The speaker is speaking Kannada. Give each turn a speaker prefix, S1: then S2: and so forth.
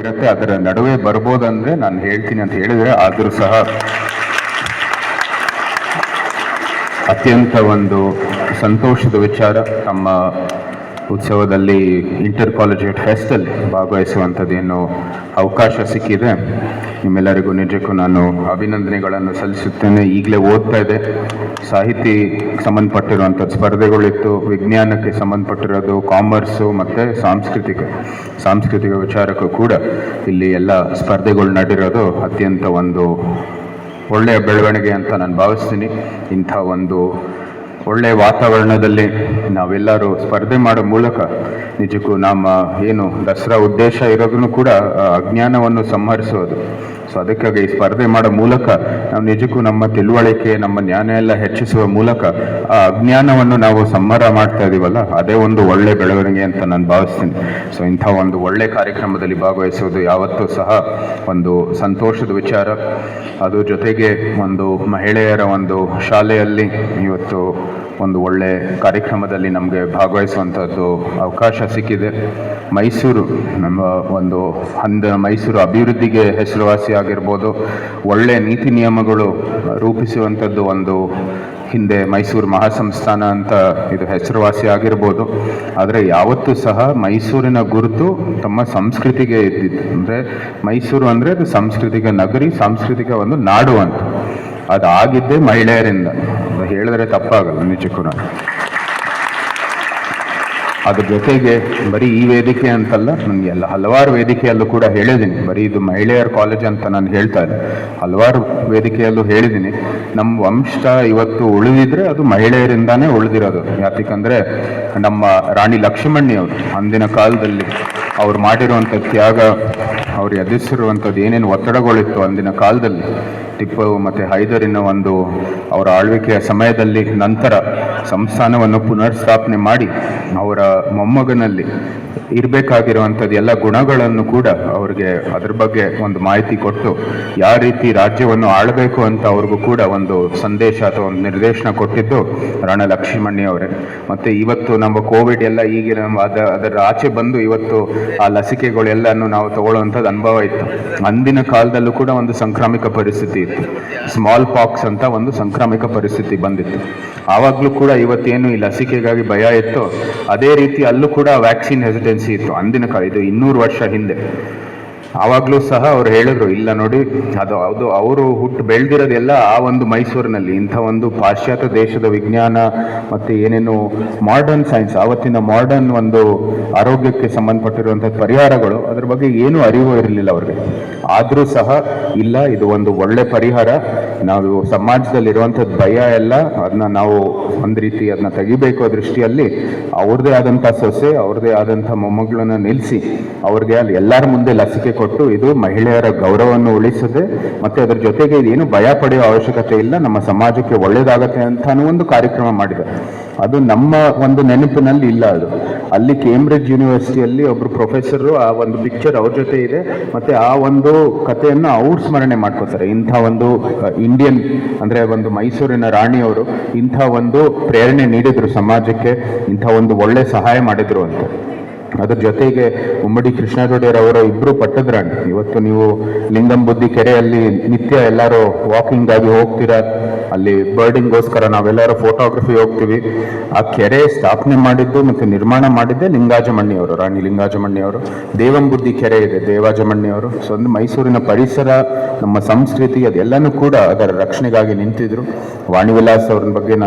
S1: ಇರುತ್ತೆ, ಅದರ ನಡುವೆ ಬರ್ಬೋದಂದ್ರೆ ನಾನು ಹೇಳ್ತೀನಿ ಅಂತ ಹೇಳಿದರೆ, ಆದರೂ ಸಹ ಅತ್ಯಂತ ಒಂದು ಸಂತೋಷದ ವಿಚಾರ ತಮ್ಮ ಉತ್ಸವದಲ್ಲಿ ಇಂಟರ್ ಕಾಲೇಜಿಯೇಟ್ ಫೆಸ್ಟಲ್ಲಿ ಭಾಗವಹಿಸುವಂಥದ್ದೇನು ಅವಕಾಶ ಸಿಕ್ಕಿದೆ. ನಿಮ್ಮೆಲ್ಲರಿಗೂ ನಿಜಕ್ಕೂ ನಾನು ಅಭಿನಂದನೆಗಳನ್ನು ಸಲ್ಲಿಸುತ್ತೇನೆ. ಈಗಲೇ ಓದ್ತಾ ಇದೆ, ಸಾಹಿತಿ ಸಂಬಂಧಪಟ್ಟಿರುವಂಥದ್ದು ಸ್ಪರ್ಧೆಗಳಿತ್ತು, ವಿಜ್ಞಾನಕ್ಕೆ ಸಂಬಂಧಪಟ್ಟಿರೋದು, ಕಾಮರ್ಸು ಮತ್ತು ಸಾಂಸ್ಕೃತಿಕ ವಿಚಾರಕ್ಕೂ ಕೂಡ ಇಲ್ಲಿ ಎಲ್ಲ ಸ್ಪರ್ಧೆಗಳು ನಡೆದಿರೋದು ಅತ್ಯಂತ ಒಂದು ಒಳ್ಳೆಯ ಬೆಳವಣಿಗೆ ಅಂತ ನಾನು ಭಾವಿಸ್ತೀನಿ. ಇಂಥ ಒಂದು ಒಳ್ಳೆಯ ವಾತಾವರಣದಲ್ಲಿ ನಾವೆಲ್ಲರೂ ಸ್ಪರ್ಧೆ ಮಾಡೋ ಮೂಲಕ ನಿಜಕ್ಕೂ ನಮ್ಮ ಏನು ದಸರಾ ಉದ್ದೇಶ ಇರೋದನ್ನು ಕೂಡ ಅಜ್ಞಾನವನ್ನು ಸಂಹರಿಸೋದು. ಸೊ ಅದಕ್ಕಾಗಿ ಈ ಸ್ಪರ್ಧೆ ಮಾಡೋ ಮೂಲಕ ನಾವು ನಿಜಕ್ಕೂ ನಮ್ಮ ತಿಳುವಳಿಕೆ, ನಮ್ಮ ಜ್ಞಾನ ಎಲ್ಲ ಹೆಚ್ಚಿಸುವ ಮೂಲಕ ಆ ಅಜ್ಞಾನವನ್ನು ನಾವು ಸಂಹಾರ ಮಾಡ್ತಾ ಇದ್ದೀವಲ್ಲ, ಅದೇ ಒಂದು ಒಳ್ಳೆ ಬೆಳವಣಿಗೆ ಅಂತ ನಾನು ಭಾವಿಸ್ತೀನಿ. ಸೊ ಇಂಥ ಒಂದು ಒಳ್ಳೆ ಕಾರ್ಯಕ್ರಮದಲ್ಲಿ ಭಾಗವಹಿಸೋದು ಯಾವತ್ತೂ ಸಹ ಒಂದು ಸಂತೋಷದ ವಿಚಾರ. ಅದು ಜೊತೆಗೆ ಒಂದು ಮಹಿಳೆಯರ ಒಂದು ಶಾಲೆಯಲ್ಲಿ ಇವತ್ತು ಒಂದು ಒಳ್ಳೆ ಕಾರ್ಯಕ್ರಮದಲ್ಲಿ ನಮಗೆ ಭಾಗವಹಿಸುವಂಥದ್ದು ಅವಕಾಶ ಸಿಕ್ಕಿದೆ. ಮೈಸೂರು ನಮ್ಮ ಒಂದು ಮೈಸೂರು ಅಭಿವೃದ್ಧಿಗೆ ಹೆಸರುವಾಸಿ ಆಗಿರ್ಬೋದು, ಒಳ್ಳೆಯ ನೀತಿ ನಿಯಮಗಳು ರೂಪಿಸುವಂಥದ್ದು ಒಂದು ಹಿಂದೆ ಮೈಸೂರು ಮಹಾಸಂಸ್ಥಾನ ಅಂತ ಇದು ಹೆಸರುವಾಸಿ ಆಗಿರ್ಬೋದು. ಆದರೆ ಯಾವತ್ತೂ ಸಹ ಮೈಸೂರಿನ ಗುರುತು ತಮ್ಮ ಸಂಸ್ಕೃತಿಗೆ ಇದ್ದಿದ್ದು. ಅಂದರೆ ಮೈಸೂರು ಅಂದರೆ ಅದು ಸಾಂಸ್ಕೃತಿಕ ನಗರಿ, ಸಾಂಸ್ಕೃತಿಕ ಒಂದು ನಾಡು ಅಂತ. ಅದಾಗಿದ್ದೇ ಮಹಿಳೆಯರಿಂದ, ಹೇಳಿದ್ರೆ ತಪ್ಪಾಗಲ್ಲ ನಿಜಕ್ಕೂ. ಅದ್ರ ಜೊತೆಗೆ ಬರೀ ಈ ವೇದಿಕೆ ಅಂತಲ್ಲ, ನನಗೆ ಹಲವಾರು ವೇದಿಕೆಯಲ್ಲೂ ಕೂಡ ಹೇಳಿದ್ದೀನಿ, ಬರೀ ಇದು ಮಹಿಳೆಯರ ಕಾಲೇಜ್ ಅಂತ ನಾನು ಹೇಳ್ತಾ ಇಲ್ಲ, ಹಲವಾರು ವೇದಿಕೆಯಲ್ಲೂ ಹೇಳಿದ್ದೀನಿ. ನಮ್ಮ ವಂಶ ಇವತ್ತು ಉಳಿದಿದ್ರೆ ಅದು ಮಹಿಳೆಯರಿಂದಾನೇ ಉಳಿದಿರೋದು. ಯಾಕಂದರೆ ನಮ್ಮ ರಾಣಿ ಲಕ್ಷ್ಮಣಿಯವರು ಅಂದಿನ ಕಾಲದಲ್ಲಿ ಅವ್ರು ಮಾಡಿರುವಂಥ ತ್ಯಾಗ, ಅವ್ರು ಎದುರಿಸಿರುವಂಥದ್ದು ಏನೇನು ಒತ್ತಡಗಳಿತ್ತು ಅಂದಿನ ಕಾಲದಲ್ಲಿ, ಟಿಪ್ಪು ಮತ್ತು ಹೈದರಿನ ಒಂದು ಅವರ ಆಳ್ವಿಕೆಯ ಸಮಯದಲ್ಲಿ ನಂತರ ಸಂಸ್ಥಾನವನ್ನು ಪುನರ್ಸ್ಥಾಪನೆ ಮಾಡಿ ಅವರ ಮೊಮ್ಮಗನಲ್ಲಿ ಇರಬೇಕಾಗಿರುವಂಥದ್ದು ಎಲ್ಲ ಗುಣಗಳನ್ನು ಕೂಡ ಅವ್ರಿಗೆ ಅದ್ರ ಬಗ್ಗೆ ಒಂದು ಮಾಹಿತಿ ಕೊಟ್ಟು ಯಾವ ರೀತಿ ರಾಜ್ಯವನ್ನು ಆಳಬೇಕು ಅಂತ ಅವ್ರಿಗೂ ಕೂಡ ಒಂದು ಸಂದೇಶ ಅಥವಾ ಒಂದು ನಿರ್ದೇಶನ ಕೊಟ್ಟಿದ್ದು ರಾಣಿ ಲಕ್ಷ್ಮಣಿ ಅವರೇ. ಮತ್ತು ಇವತ್ತು ನಮ್ಮ ಕೋವಿಡ್ ಎಲ್ಲ ಈಗಿನ ಅದರ ಆಚೆ ಬಂದು ಇವತ್ತು ಆ ಲಸಿಕೆಗಳೆಲ್ಲನೂ ನಾವು ತಗೊಳ್ಳುವಂಥದ್ದು ಅನುಭವ ಇತ್ತು. ಅಂದಿನ ಕಾಲದಲ್ಲೂ ಕೂಡ ಒಂದು ಸಾಂಕ್ರಾಮಿಕ ಪರಿಸ್ಥಿತಿ ಇತ್ತು, ಸ್ಮಾಲ್ ಪಾಕ್ಸ್ ಅಂತ ಒಂದು ಸಾಂಕ್ರಾಮಿಕ ಪರಿಸ್ಥಿತಿ ಬಂದಿತ್ತು. ಆವಾಗಲೂ ಕೂಡ ಇವತ್ತೇನು ಈ ಲಸಿಕೆಗಾಗಿ ಭಯ ಇತ್ತು, ಅದೇ ರೀತಿ ಅಲ್ಲೂ ಕೂಡ ವ್ಯಾಕ್ಸಿನ್ ಹೆಸಿಟೆನ್ಸಿ ಇತ್ತು ಅಂದಿನ ಕಾಲ. ಇದು 200 ವರ್ಷ ಹಿಂದೆ. ಆವಾಗಲೂ ಸಹ ಅವ್ರು ಹೇಳಿದ್ರು, ಇಲ್ಲ ನೋಡಿ, ಅದು ಅವರು ಹುಟ್ಟು ಬೆಳೆದಿರೋದೆಲ್ಲ ಆ ಒಂದು ಮೈಸೂರಿನಲ್ಲಿ. ಇಂಥ ಒಂದು ಪಾಶ್ಚಾತ್ಯ ದೇಶದ ವಿಜ್ಞಾನ ಮತ್ತು ಏನೇನು ಮಾಡರ್ನ್ ಸೈನ್ಸ್, ಆವತ್ತಿನ ಮಾಡರ್ನ್ ಒಂದು ಆರೋಗ್ಯಕ್ಕೆ ಸಂಬಂಧಪಟ್ಟಿರುವಂಥ ಪರಿಹಾರಗಳು, ಅದ್ರ ಬಗ್ಗೆ ಏನೂ ಅರಿವು ಇರಲಿಲ್ಲ ಅವ್ರಿಗೆ. ಆದರೂ ಸಹ ಇಲ್ಲ, ಇದು ಒಂದು ಒಳ್ಳೆ ಪರಿಹಾರ, ನಾವು ಸಮಾಜದಲ್ಲಿರುವಂಥದ್ದು ಭಯ ಎಲ್ಲ ಅದನ್ನ ನಾವು ಒಂದು ರೀತಿ ಅದನ್ನ ತೆಗಿಬೇಕು ದೃಷ್ಟಿಯಲ್ಲಿ ಅವ್ರದ್ದೇ ಆದಂಥ ಸೊಸೆ, ಅವ್ರದ್ದೇ ಆದಂಥ ಮೊಮ್ಮಗಳನ್ನ ನಿಲ್ಲಿಸಿ ಅವ್ರಿಗೆ ಅಲ್ಲಿ ಎಲ್ಲರ ಮುಂದೆ ಲಸಿಕೆ ಕೊಟ್ಟು ಇದು ಮಹಿಳೆಯರ ಗೌರವವನ್ನು ಉಳಿಸದೆ ಮತ್ತು ಅದರ ಜೊತೆಗೆ ಇದೇನು ಭಯ ಪಡೆಯುವ ಅವಶ್ಯಕತೆ ಇಲ್ಲ, ನಮ್ಮ ಸಮಾಜಕ್ಕೆ ಒಳ್ಳೇದಾಗತ್ತೆ ಅಂತಾನು ಒಂದು ಕಾರ್ಯಕ್ರಮ ಮಾಡಿದೆ. ಅದು ನಮ್ಮ ಒಂದು ನೆನಪಿನಲ್ಲಿ ಇಲ್ಲ. ಅದು ಅಲ್ಲಿ ಕೇಂಬ್ರಿಡ್ಜ್ ಯೂನಿವರ್ಸಿಟಿಯಲ್ಲಿ ಒಬ್ಬರು ಪ್ರೊಫೆಸರು ಆ ಒಂದು ಪಿಕ್ಚರ್ ಅವ್ರ ಜೊತೆ ಇದೆ, ಮತ್ತು ಆ ಒಂದು ಕಥೆಯನ್ನು ಅವ್ರು ಸ್ಮರಣೆ ಮಾಡ್ಕೋತಾರೆ. ಇಂಥ ಒಂದು ಇಂಡಿಯನ್ ಅಂದರೆ ಒಂದು ಮೈಸೂರಿನ ರಾಣಿಯವರು ಇಂಥ ಒಂದು ಪ್ರೇರಣೆ ನೀಡಿದ್ರು ಸಮಾಜಕ್ಕೆ, ಇಂಥ ಒಂದು ಒಳ್ಳೆ ಸಹಾಯ ಮಾಡಿದ್ರು ಅಂತ. ಅದ್ರ ಜೊತೆಗೆ ಉಮ್ಮಡಿ ಕೃಷ್ಣಗೌಡರವರ ಇಬ್ಬರು ಪಟ್ಟದ್ರಾಣಿ. ಇವತ್ತು ನೀವು ಲಿಂಗಂಬುದ್ದಿ ಕೆರೆಯಲ್ಲಿ ನಿತ್ಯ ಎಲ್ಲರೂ ವಾಕಿಂಗ್ ಆಗಿ ಹೋಗ್ತೀರಾ, ಅಲ್ಲಿ ಬರ್ಡಿಂಗ್ಗೋಸ್ಕರ ನಾವೆಲ್ಲರೂ ಫೋಟೋಗ್ರಫಿ ಹೋಗ್ತೀವಿ. ಆ ಕೆರೆ ಸ್ಥಾಪನೆ ಮಾಡಿದ್ದು ಮತ್ತು ನಿರ್ಮಾಣ ಮಾಡಿದ್ದೆ ಲಿಂಗಾಜಮಣ್ಣಿಯವರು, ರಾಣಿ ಲಿಂಗಾಜಮಣ್ಣಿಯವರು. ದೇವಂಬುದ್ದಿ ಕೆರೆ ಇದೆ, ದೇವಾಜಮಣ್ಣಿಯವರು. ಸೊ ಒಂದು ಮೈಸೂರಿನ ಪರಿಸರ, ನಮ್ಮ ಸಂಸ್ಕೃತಿ ಅದೆಲ್ಲನೂ ಕೂಡ ಅದರ ರಕ್ಷಣೆಗಾಗಿ ನಿಂತಿದ್ರು. ವಾಣಿ ವಿಲಾಸ್ ಅವ್ರ ಬಗ್ಗೆ